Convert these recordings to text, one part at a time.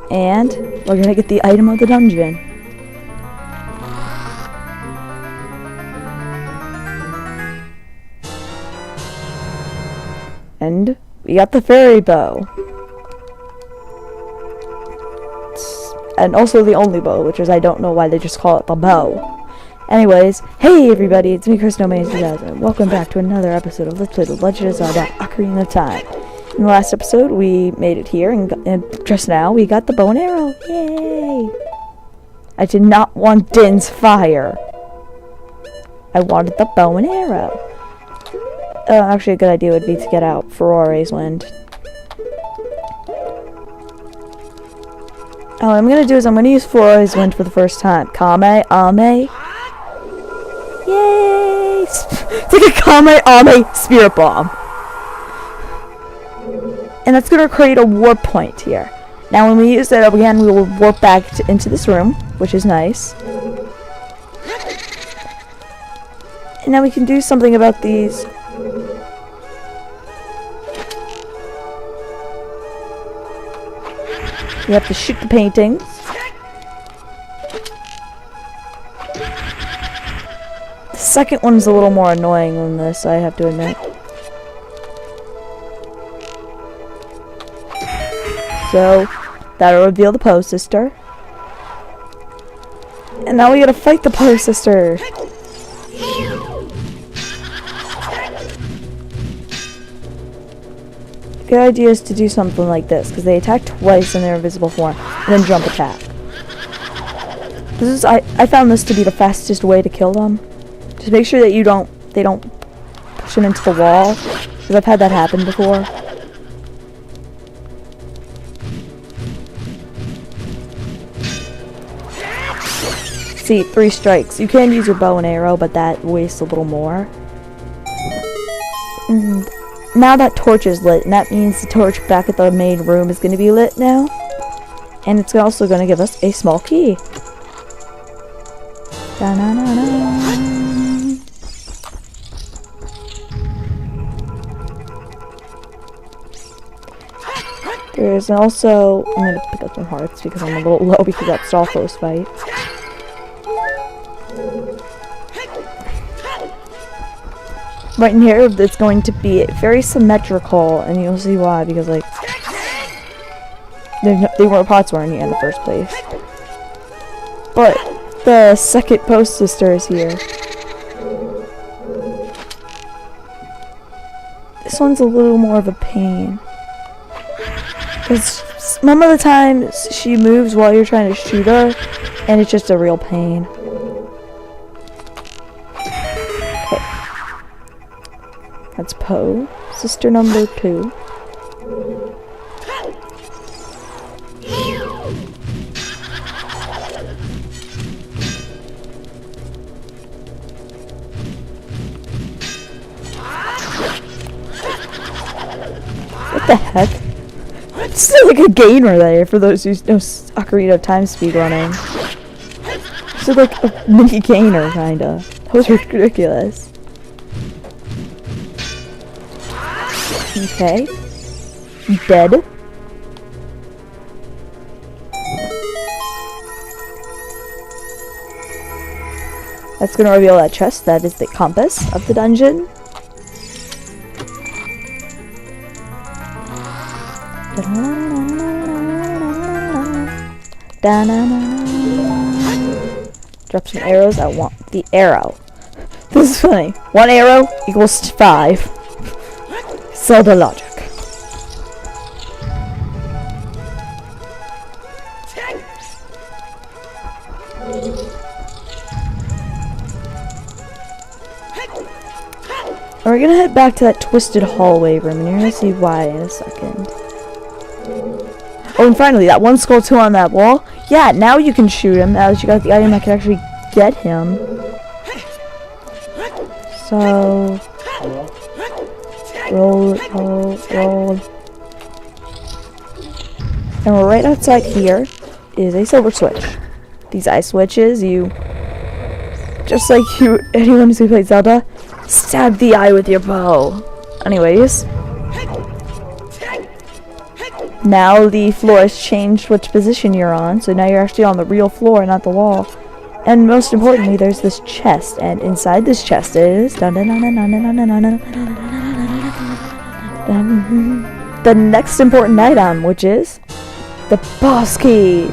And we're gonna get the item of the dungeon. And we got the fairy bow. And also the only bow, which is I don't know why they just call it the bow. Anyways, hey everybody, it's me, Chris No2000. Welcome back to another episode of Let's Play The Legend of Zelda Ocarina of Time. In the last episode, we made it here, and just now, we got the bow and arrow. Yay! I did not want Din's fire. I wanted the bow and arrow. Actually, a good idea would be to get out Ferore's Wind. All I'm gonna do is I'm gonna use Ferore's Wind for the first time. Kame, Ame. Yay! It's like a Kame, Ame Spirit Bomb. And that's gonna create a warp point here. Now when we use that again, we will warp back into this room, which is nice. And now we can do something about these. You have to shoot the paintings. The second one's a little more annoying than this, I have to admit. So, that'll reveal the Poe-sister. And now we gotta fight the Poe-sister. Good idea is to do something like this, because they attack twice in their invisible form, and then jump attack. This is I found this to be the fastest way to kill them. Just make sure that they don't push them into the wall, because I've had that happen before. See, 3 strikes. You can use your bow and arrow, but that wastes a little more. And now that torch is lit, and that means the torch back at the main room is going to be lit now. And it's also going to give us a small key. Da-na-na-na. There's also, I'm going to pick up some hearts because I'm a little low because of that Stalfos fight. Right in here, it's going to be very symmetrical, and you'll see why, because, like, they weren't pots weren't here in the first place. But the second Poe-sister is here. This one's a little more of a pain. Because some of the times she moves while you're trying to shoot her, and it's just a real pain. That's Poe, sister number 2. What the heck? It's like a gainer there for those who know Ocarina of Time speedrunning. It's like a mini gainer, kinda. That was ridiculous. Okay. Dead. That's gonna reveal that chest. That is the compass of the dungeon. Drop some arrows. I want the arrow. This is funny. 1 arrow equals 5. Zelda logic. And we're gonna head back to that twisted hallway room, and you're gonna see why in a second. Oh, and finally, that one skull 2 on that wall. Yeah, now you can shoot him, now that you got the item that can actually get him. So roll. And we're right outside here is a silver switch. These eye switches, you, just like anyone who's played Zelda, stab the eye with your bow. Anyways, Now the floor has changed which position you're on, so now you're actually on the real floor, not the wall. And most importantly, there's this chest, and inside this chest is the next important item, which is the boss key.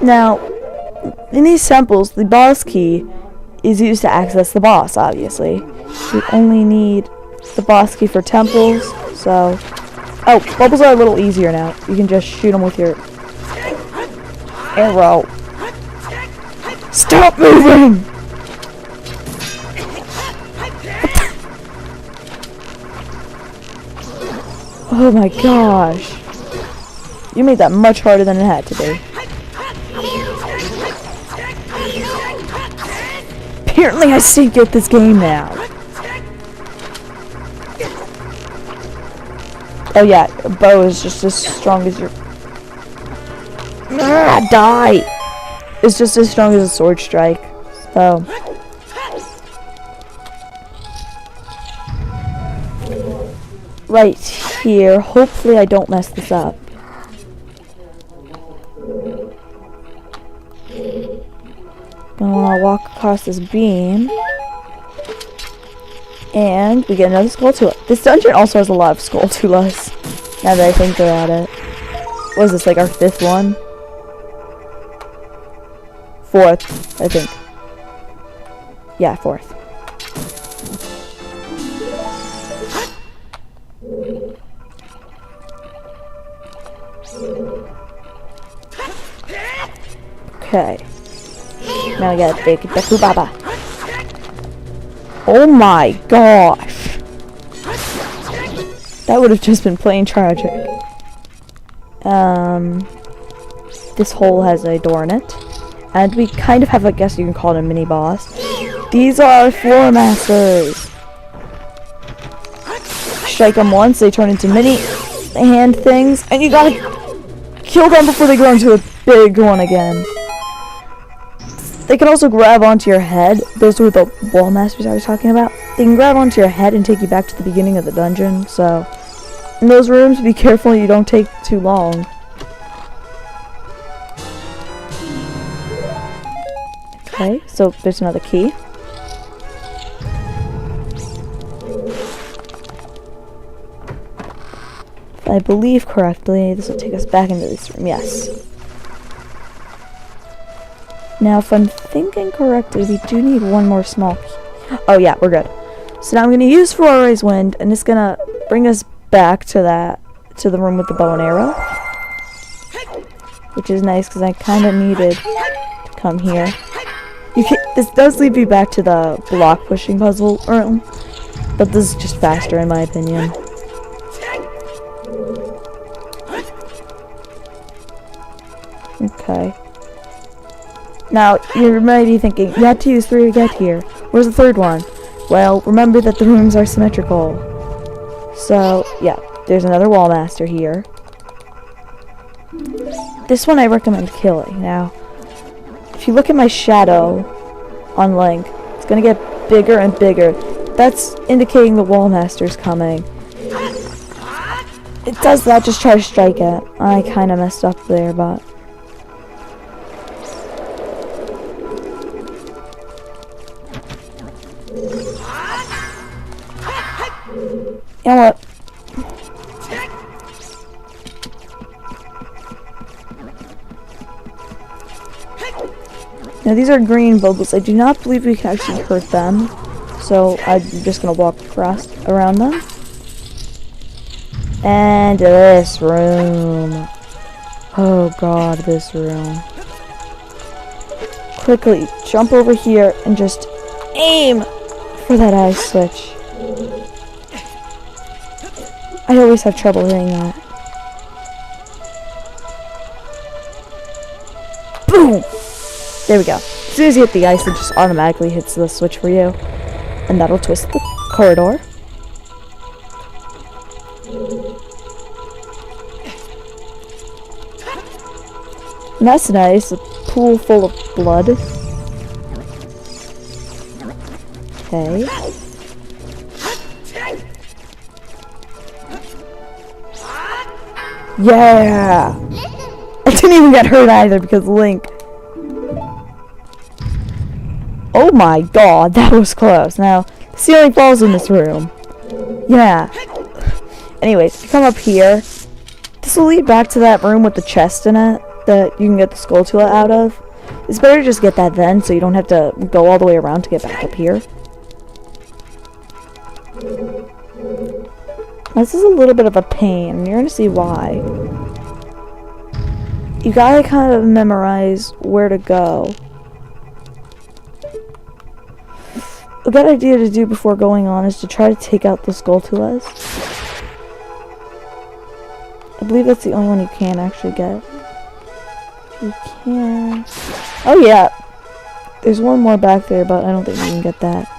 Now, in these temples, the boss key is used to access the boss, obviously. You only need the boss key for temples, so... Oh, bubbles are a little easier now. You can just shoot them with your arrow. Stop moving! Oh my gosh. You made that much harder than it had to be. Apparently I stink at this game now. Oh yeah, a bow is just as strong as your... Die! It's just as strong as a sword strike. So... right here. Hopefully I don't mess this up. Gonna wanna walk across this beam. And we get another Skulltula. This dungeon also has a lot of Skulltulas. Now that I think about it. What is this, like our 5th one? 4th, I think. Yeah, 4th. Okay. Now we gotta take Deku Baba. Oh my gosh. That would have just been plain tragic. This hole has a door in it. And we kind of have, I guess you can call it a mini boss. These are floor masters. Strike them once, they turn into mini hand things, and you gotta kill them before they grow into a big one again. They can also grab onto your head. Those were the wall masters I was talking about. They can grab onto your head and take you back to the beginning of the dungeon, so in those rooms, be careful you don't take too long. Okay, so there's another key. If I believe correctly, this will take us back into this room. Yes. Now, if I'm thinking correctly, we do need one more small key. Oh yeah, we're good. So now I'm going to use Ferrari's Wind, and it's going to bring us back to the room with the bow and arrow. Which is nice, because I kind of needed to come here. This does lead me back to the block pushing puzzle room, but this is just faster in my opinion. Okay. Now, you might be thinking, you had to use 3 to get here. Where's the 3rd one? Well, remember that the rooms are symmetrical. So, yeah, there's another wall master here. This one I recommend killing. Now, if you look at my shadow on Link, it's gonna get bigger and bigger. That's indicating the wall master's coming. It does that, just try to strike it. I kinda messed up there, but... you know what? Now these are green bubbles. I do not believe we can actually hurt them. So I'm just gonna walk around them. And this room. Oh god, this room. Quickly, jump over here and just aim for that eye switch. I always have trouble hitting that. Boom! There we go. As soon as you hit the ice, it just automatically hits the switch for you. And that'll twist the corridor. And that's nice. A pool full of blood. Okay. Yeah! I didn't even get hurt either because Link. Oh my god, that was close. Now, the ceiling falls in this room. Yeah. Anyways, if you come up here, this will lead back to that room with the chest in it that you can get the skull tool out of. It's better to just get that then so you don't have to go all the way around to get back up here. This is a little bit of a pain, and you're going to see why. You gotta kind of memorize where to go. A good idea to do before going on is to try to take out the skulltulas. I believe that's the only one you can actually get. You can. Oh yeah! There's one more back there, but I don't think you can get that.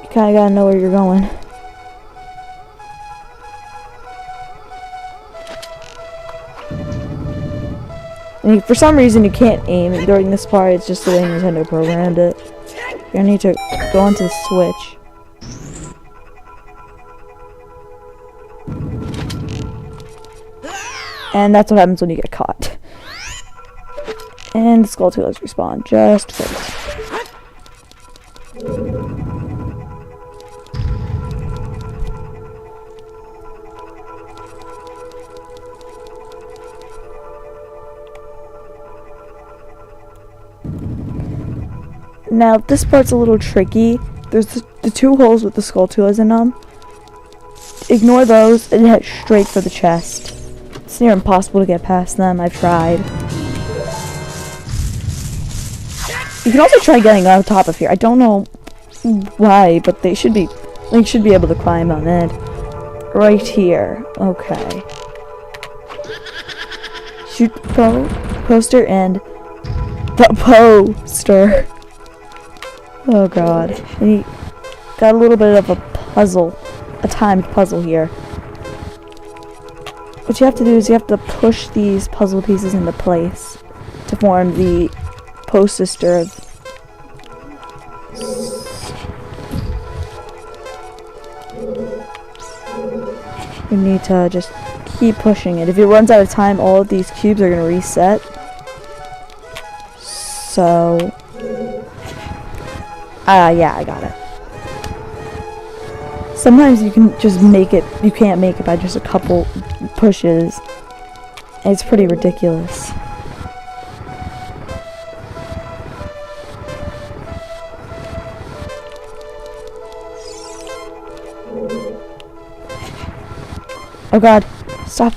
You kinda gotta know where you're going. And for some reason you can't aim during this part, it's just the way Nintendo programmed it. You're gonna need to go onto the switch. And that's what happens when you get caught. And the skulltulas respawn just first. Now, this part's a little tricky. There's the two holes with the skulltulas in them. Ignore those and head straight for the chest. It's near impossible to get past them. I've tried. You can also try getting on top of here. I don't know why, but Link should be able to climb on it. Right here. Okay. Shoot the poster and the Poe-ster. Oh god. We got a little bit of a puzzle. A timed puzzle here. What you have to do is you have to push these puzzle pieces into place to form the Poe-sters. You need to just keep pushing it. If it runs out of time, all of these cubes are going to reset. So... yeah, I got it. Sometimes you can just make it, you can't make it by just a couple pushes. And it's pretty ridiculous. Oh god, stop.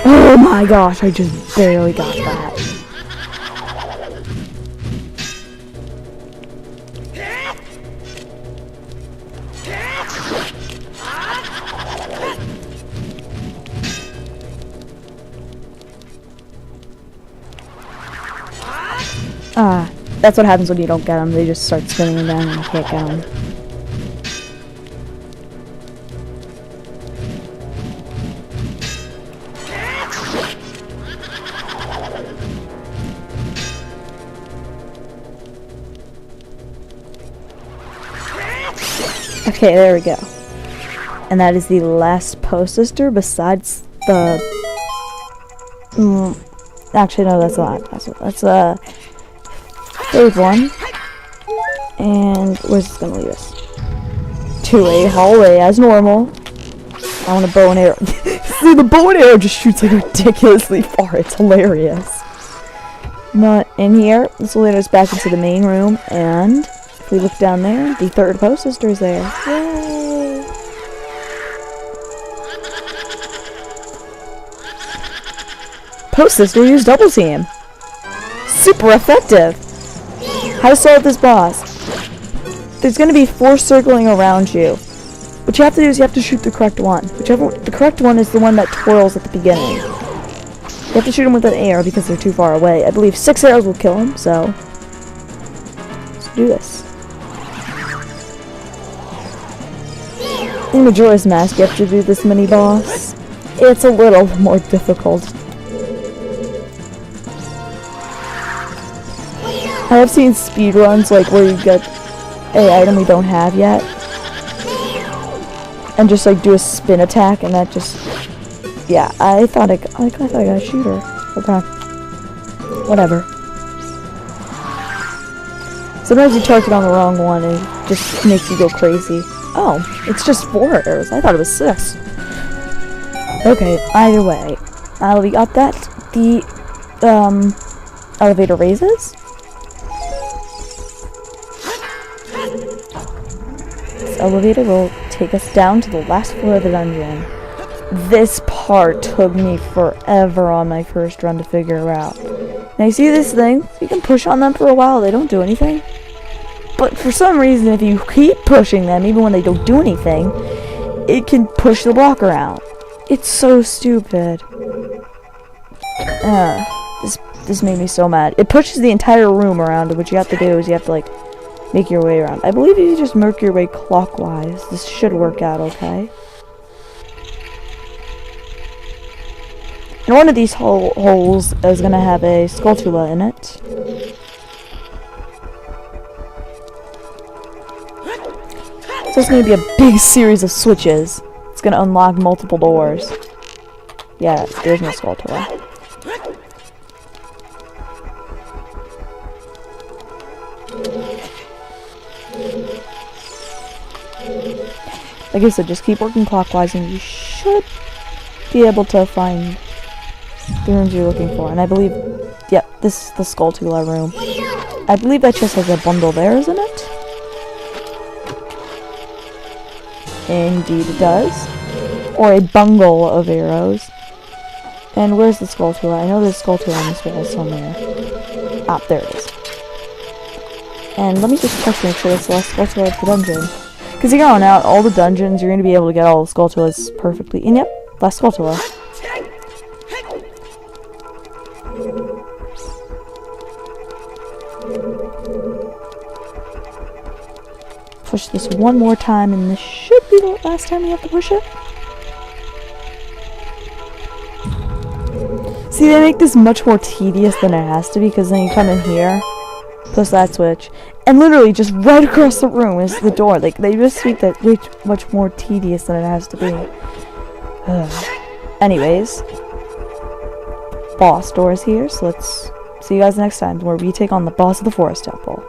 Oh my gosh, I just barely got that. That's what happens when you don't get them. They just start spinning down and you can't get them. Okay, there we go. And that is the last Poe-ster besides the... actually, no, that's not. That's third one. And where's this gonna lead us? To a hallway as normal. I want a bow and arrow. See, the bow and arrow just shoots like ridiculously far. It's hilarious. Not in here. This will lead us back into the main room, and if we look down there, the third Poe-ster is there. Yay! Poe-ster use double team. Super effective. How to solve this boss? There's going to be 4 circling around you. What you have to do is you have to shoot the correct one. The correct one is the one that twirls at the beginning. You have to shoot them with an arrow because they're too far away. I believe 6 arrows will kill him, so let's do this. In Majora's Mask, you have to do this mini boss. It's a little more difficult. I have seen speedruns like where you get an item we don't have yet and just like do a spin attack, and that just, yeah, I thought I got a shooter. Okay, whatever. Sometimes you target on the wrong one and it just makes you go crazy. Oh, it's just 4 arrows. I thought it was 6. Okay, either way, we got that. The elevator raises. This elevator will take us down to the last floor of the dungeon. This part took me forever on my first run to figure out. Now you see this thing? You can push on them for a while, they don't do anything. But for some reason, if you keep pushing them, even when they don't do anything, it can push the block around. It's so stupid. This made me so mad. It pushes the entire room around, and what you have to do is you have to, like, make your way around. I believe if you just work your way clockwise, this should work out okay. And one of these holes is going to have a Skulltula in it. So it's going to be a big series of switches. It's going to unlock multiple doors. Yeah, there's no Skulltula. Like I said, just keep working clockwise and you should be able to find the rooms you're looking for. And I believe, yeah, this is the Skulltula room. I believe that just has a bundle there, isn't it? Indeed it does. Or a bungle of arrows. And where's the Skulltula? I know there's Skulltula on this wall somewhere. Ah, there it is. And let me just check to make sure it's the last Skulltula of the dungeon. Because you're going out all the dungeons, you're going to be able to get all the Skulltulas perfectly. And yep, last Skulltula. Push this one more time, and this should be the last time you have to push it. See, they make this much more tedious than it has to be, because then you come in here, push that switch, and literally just right across the room is the door. Like, they just make that much more tedious than it has to be. Anyways, boss door is here, so let's see you guys next time, where we take on the boss of the Forest Temple.